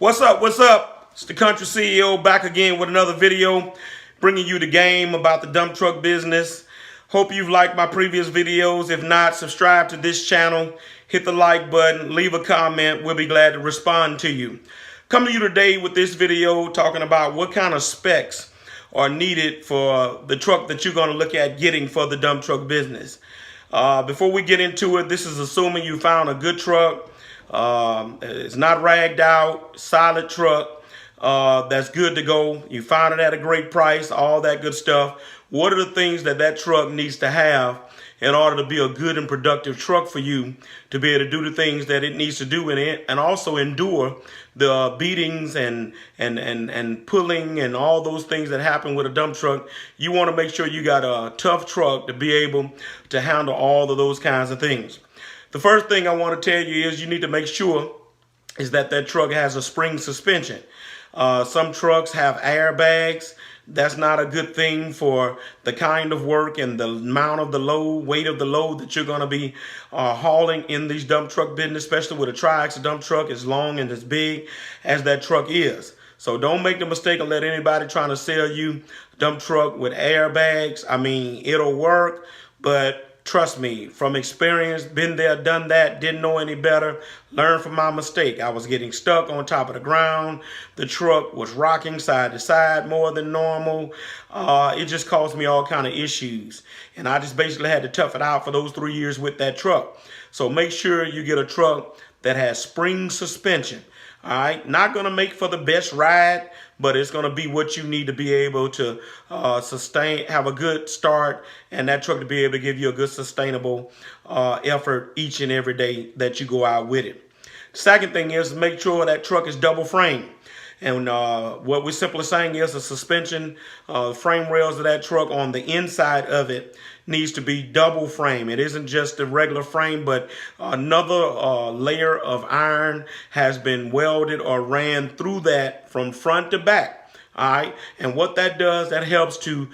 What's up? What's up? It's the Country CEO back again with another video, bringing you the game about the dump truck business. Hope you've liked my previous videos. If not, subscribe to this channel, hit the like button, leave a comment. We'll be glad to respond to you. Come to you today with this video talking about what kind of specs are needed for the truck that you're going to look at getting for the dump truck business. Before we get into it, this is assuming you found a good truck. It's not ragged out, solid truck that's good to go. You found it at a great price, all that good stuff. What are the things that that truck needs to have in order to be a good and productive truck for you to be able to do the things that it needs to do in it, and also endure the beatings and pulling and all those things that happen with a dump truck? You want to make sure you got a tough truck to be able to handle all of those kinds of things. The first thing I want to tell you is you need to make sure is that that truck has a spring suspension. Some trucks have airbags. That's not a good thing for the kind of work and the amount of the load, weight of the load that you're going to be hauling in these dump truck business, especially with a tri-axle dump truck as long and as big as that truck is. So don't make the mistake of letting anybody trying to sell you a dump truck with airbags. I mean, it'll work, but trust me, from experience, been there, done that, didn't know any better, learned from my mistake. I was getting stuck on top of the ground. The truck was rocking side to side more than normal. It just caused me all kind of issues. And I just basically had to tough it out for those 3 years with that truck. So make sure you get a truck that has spring suspension. All right, not going to make for the best ride, but it's going to be what you need to be able to sustain, have a good start, and that truck to be able to give you a good sustainable effort each and every day that you go out with it. Second thing is make sure that truck is double frame. And what we're simply saying is the suspension, frame rails of that truck on the inside of it needs to be double frame. It isn't just a regular frame, but another layer of iron has been welded or ran through that from front to back. All right, and what that does, that helps to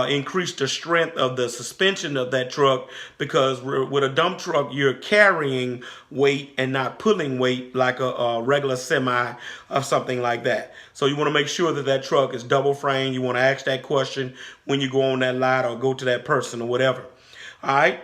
increase the strength of the suspension of that truck, because with a dump truck, you're carrying weight and not pulling weight like a regular semi or something like that. So you want to make sure that that truck is double frame. You want to ask that question when you go on that lot or go to that person or whatever. All right.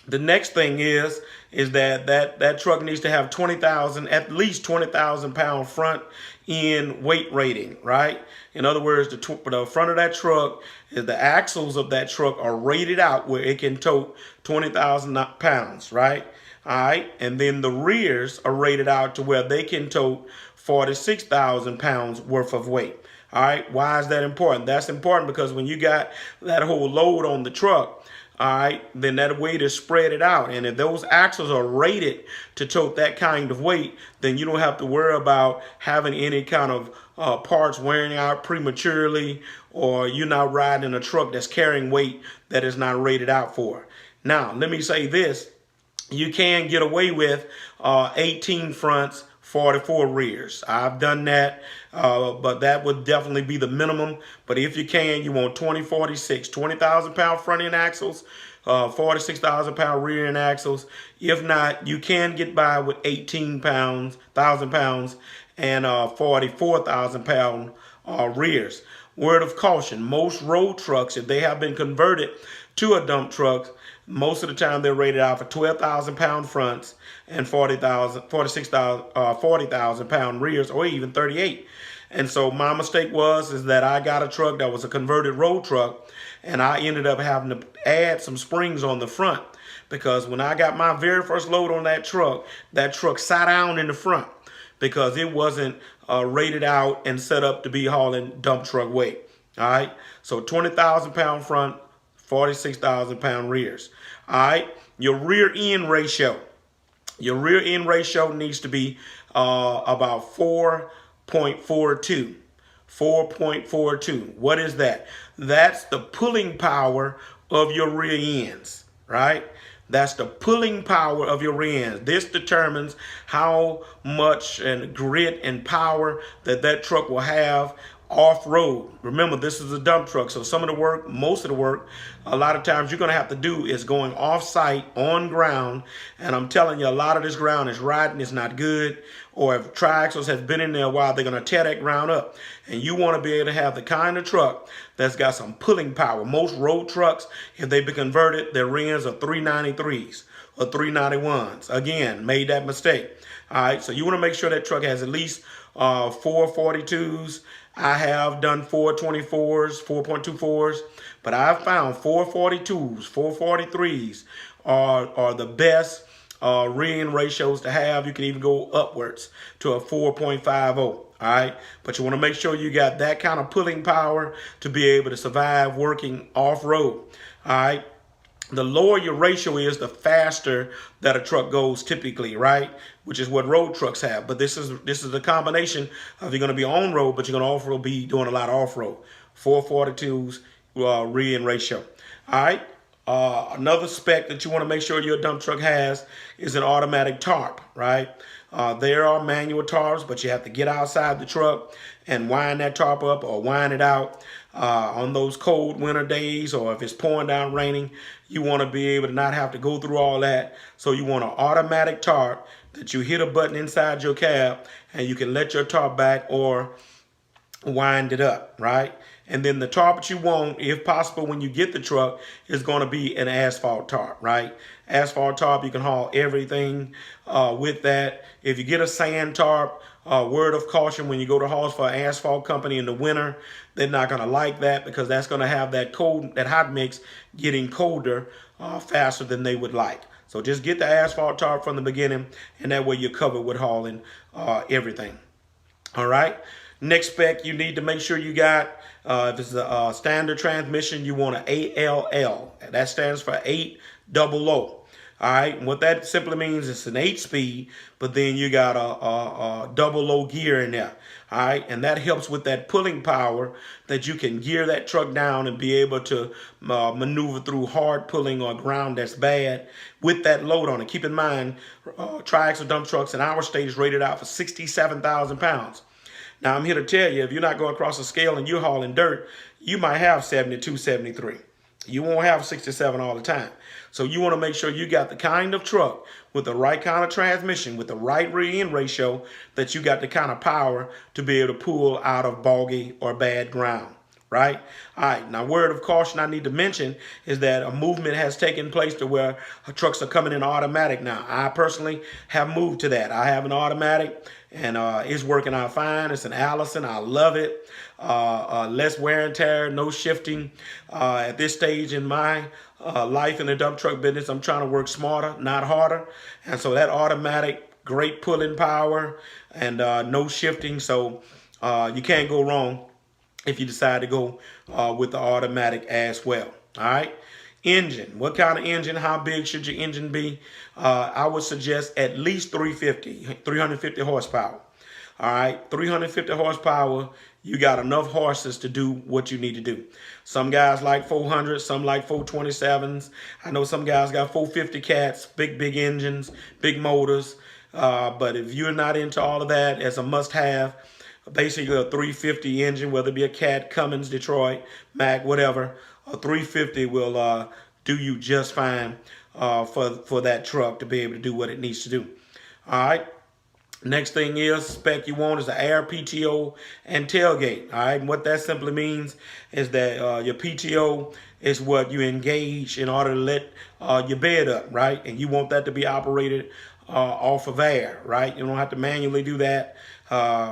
The next thing is that truck needs to have 20,000, at least 20,000 pound front end weight rating, right? In other words, the front of that truck, is the axles of that truck are rated out where it can tote 20,000 pounds, right? All right, and then the rears are rated out to where they can tote 46,000 pounds worth of weight. All right, why is that important? That's important because when you got that whole load on the truck, all right, then that weight is spread it out. And if those axles are rated to tote that kind of weight, then you don't have to worry about having any kind of parts wearing out prematurely, or you're not riding a truck that's carrying weight that is not rated out for. Now, let me say this. You can get away with 18 fronts, 44 rears. I've done that, but that would definitely be the minimum. But if you can, you want 2046, 20,000 pound front end axles, 46,000 pound rear end axles. If not, you can get by with 18,000 pounds and 44,000 pound rears. Word of caution, most road trucks, if they have been converted to a dump truck, most of the time they're rated out for 12,000 pound fronts and 40,000 pound rears, or even 38. And so my mistake is that I got a truck that was a converted road truck, and I ended up having to add some springs on the front, because when I got my very first load on that truck sat down in the front because it wasn't rated out and set up to be hauling dump truck weight. All right, so 20,000 pound front, 46,000 pound rears. All right, your rear end ratio. Your rear end ratio needs to be about 4.42. 4.42. What is that? That's the pulling power of your rear ends, right? That's the pulling power of your rear ends. This determines how much and grit and power that truck will have off-road. Remember, this is a dump truck, so some of the work, most of the work, a lot of times you're going to have to do is going off-site, on ground, and I'm telling you, a lot of this ground is rotten, it's not good, or if triaxles has been in there a while, they're going to tear that ground up. And you want to be able to have the kind of truck that's got some pulling power. Most road trucks, if they've been converted, their rims are 393s or 391s. Again, made that mistake. All right, so you want to make sure that truck has at least 442s. I have done 424s, 4.24s, but I've found 442s, 443s are the best ring ratios to have. You can even go upwards to a 4.50. All right, but you want to make sure you got that kind of pulling power to be able to survive working off-road. All right. The lower your ratio is, the faster that a truck goes typically, right? Which is what road trucks have. But this is a combination of you're going to be on road, but you're going to also be doing a lot of off-road. 442s rear-end ratio. All right. Another spec that you want to make sure your dump truck has is an automatic tarp, right? There are manual tarps, but you have to get outside the truck and wind that tarp up or wind it out. On those cold winter days, or if it's pouring down raining, you want to be able to not have to go through all that. So you want an automatic tarp that you hit a button inside your cab and you can let your tarp back or wind it up, right? And then the tarp that you want, if possible, when you get the truck, is going to be an asphalt tarp, right? Asphalt tarp, you can haul everything with that. If you get a sand tarp, word of caution, when you go to haul for an asphalt company in the winter, they're not going to like that because that's going to have that cold, that hot mix getting colder faster than they would like. So just get the asphalt tarp from the beginning, and that way you're covered with hauling everything. All right. Next spec you need to make sure you got, if it's a standard transmission, you want an ALL. That stands for 800. All right, and what that simply means is it's an 8-speed, but then you got a double low gear in there. All right, and that helps with that pulling power that you can gear that truck down and be able to maneuver through hard pulling or ground that's bad with that load on it. Keep in mind, triaxle dump trucks in our state is rated out for 67,000 pounds. Now, I'm here to tell you, if you're not going across a scale and you're hauling dirt, you might have 72, 73. You won't have 67 all the time. So you want to make sure you got the kind of truck with the right kind of transmission, with the right rear-end ratio, that you got the kind of power to be able to pull out of boggy or bad ground, right? All right, now word of caution I need to mention is that a movement has taken place to where trucks are coming in automatic now. I personally have moved to that. I have an automatic, and it's working out fine. It's an Allison. I love it. Less wear and tear, no shifting. At this stage in my life in the dump truck business, I'm trying to work smarter, not harder. And so that automatic, great pulling power and no shifting. So you can't go wrong if you decide to go with the automatic as well. All right. Engine. What kind of engine? How big should your engine be? I would suggest at least 350 horsepower. All right, 350 horsepower, you got enough horses to do what you need to do. Some guys like 400, some like 427s. I know some guys got 450 cats, big engines, big motors. But if you're not into all of that, as a must-have, basically a 350 engine, whether it be a Cat, Cummins, Detroit, Mack, whatever, a 350 will do you just fine for that truck to be able to do what it needs to do. All right. Next thing is spec you want is the air PTO and tailgate. All right, and what that simply means is that your PTO is what you engage in order to let your bed up, right? And you want that to be operated off of air, right? You don't have to manually do that.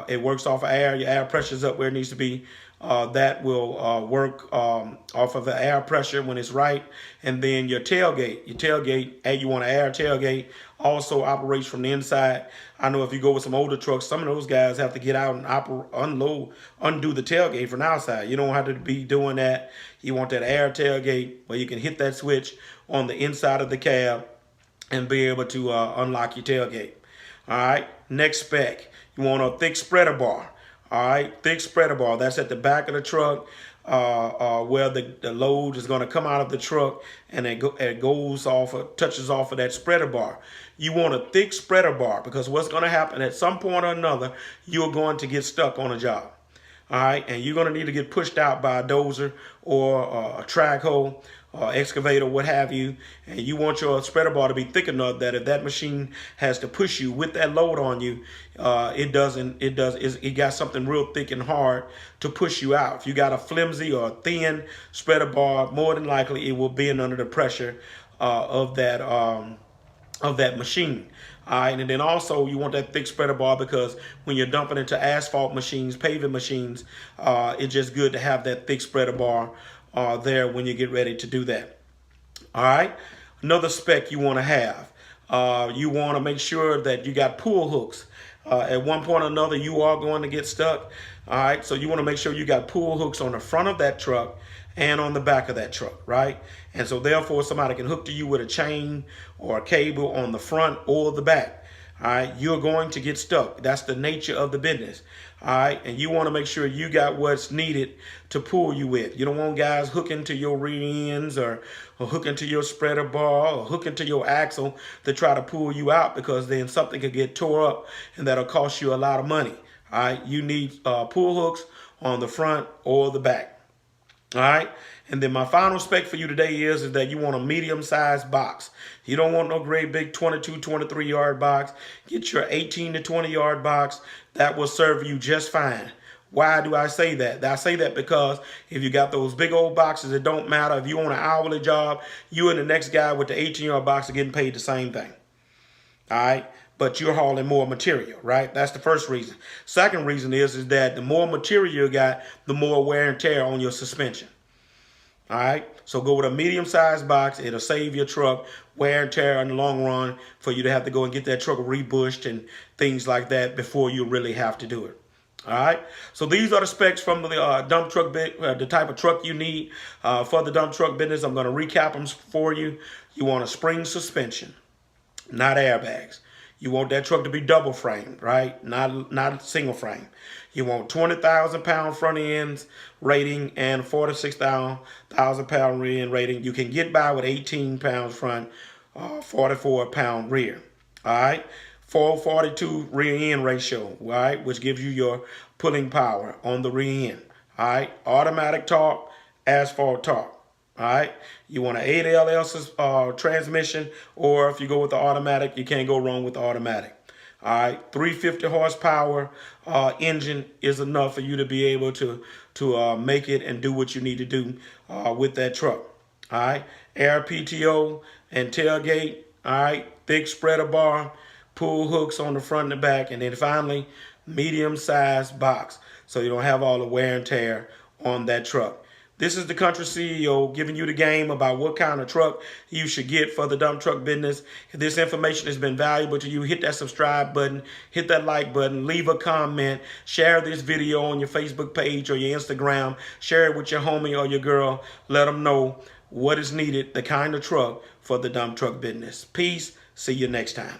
It works off of air. Your air pressure's up where it needs to be. That will work off of the air pressure when it's right. And then your tailgate, and you want an air tailgate, also operates from the inside. I know if you go with some older trucks, some of those guys have to get out and undo the tailgate from the outside. You don't have to be doing that. You want that air tailgate where you can hit that switch on the inside of the cab and be able to unlock your tailgate. All right, next spec, you want a thick spreader bar. All right, thick spreader bar. That's at the back of the truck where the load is going to come out of the truck, and it goes off, touches off of that spreader bar. You want a thick spreader bar because what's going to happen at some point or another, you're going to get stuck on a job. all right, and you're going to need to get pushed out by a dozer or a track hoe, excavator, what have you, and you want your spreader bar to be thick enough that if that machine has to push you with that load on you, it got something real thick and hard to push you out. If you got a flimsy or thin spreader bar, more than likely it will bend under the pressure of that machine. All right, and then also you want that thick spreader bar because when you're dumping into asphalt machines, paving machines, it's just good to have that thick spreader bar there when you get ready to do that. All right, another spec you want to have, you want to make sure that you got pull hooks. At one point or another, you are going to get stuck. All right, so you want to make sure you got pull hooks on the front of that truck and on the back of that truck, right? And so therefore somebody can hook to you with a chain or a cable on the front or the back. All right, you're going to get stuck. That's the nature of the business. All right, and you want to make sure you got what's needed to pull you with. You don't want guys hooking to your rear ends or hooking to your spreader bar or hooking to your axle to try to pull you out, because then something could get tore up and that'll cost you a lot of money. All right, you need pull hooks on the front or the back. All right, and then my final spec for you today is that you want a medium-sized box. You don't want no great big 22, 23-yard box. Get your 18 to 20-yard box. That will serve you just fine. Why do I say that? I say that because if you got those big old boxes, it don't matter. If you on an hourly job, you and the next guy with the 18-yard box are getting paid the same thing. All right, but you're hauling more material, right? That's the first reason. Second reason is that the more material you got, the more wear and tear on your suspension. All right, so go with a medium-sized box. It'll save your truck wear and tear in the long run for you to have to go and get that truck rebushed and things like that before you really have to do it. All right, so these are the specs from the dump truck, the type of truck you need for the dump truck business. I'm going to recap them for you. You want a spring suspension, not airbags. You want that truck to be double framed, right? Not single frame. You want 20,000 pound front ends rating and 46,000 pound rear end rating. You can get by with 18 pounds front, 44 pound rear. All right, 442 rear end ratio, right, which gives you your pulling power on the rear end. All right, automatic torque, asphalt torque. All right, you want an 8LS transmission, or if you go with the automatic, you can't go wrong with the automatic. All right, 350 horsepower engine is enough for you to be able to make it and do what you need to do with that truck. All right, air PTO and tailgate. All right, thick spreader bar, pull hooks on the front and the back, and then finally, medium-sized box, so you don't have all the wear and tear on that truck. This is the Country CEO giving you the game about what kind of truck you should get for the dump truck business. If this information has been valuable to you, hit that subscribe button, hit that like button, leave a comment, share this video on your Facebook page or your Instagram, share it with your homie or your girl. Let them know what is needed, the kind of truck for the dump truck business. Peace. See you next time.